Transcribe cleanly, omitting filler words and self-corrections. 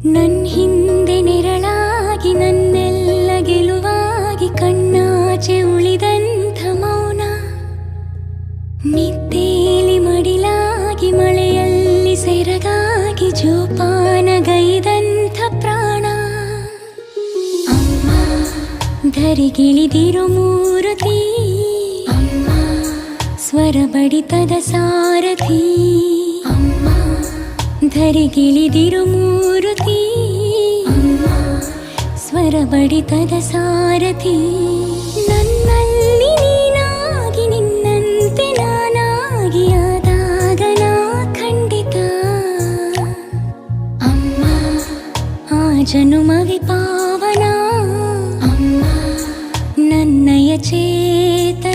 ನನ್ ಹಿಂದೆ ನೆರಳಾಗಿ ನನ್ನೆಲ್ಲ ಗೆಲುವಾಗಿ ಕಣ್ಣಾಚೆ ಉಳಿದಂಥ ಮೌನ, ನಿದ್ದೇಲಿ ಮಡಿಲಾಗಿ ಮಳೆಯಲ್ಲಿ ಸೆರಗಾಗಿ ಜೋಪಾನಗೈದಂಥ ಪ್ರಾಣ. ಅಮ್ಮ ಧರಿಗಿಳಿದಿರೋ ಮೂರುತಿ, ಅಮ್ಮ ಸ್ವರ ಬಡಿತದ ಸಾರಥಿ. ಅಮ್ಮ ಧರಿಗಿಳಿದಿರೋ ಮೂರುತಿ, ಅಮ್ಮ ಸ್ವರ ಬಡಿತದ ಸಾರಥಿ. ನನ್ನಲ್ಲಿ ನೀನಾಗಿ ನಿನ್ನಂತೆ ನಾನಾಗಿ ಆದಾಗ ನಾ ಖಂಡಿತ ಅಮ್ಮ ಆ ಜನುಮವಿ ಪಾವನ. ಅಮ್ಮ ನನ್ನಯ ಚೇತನ.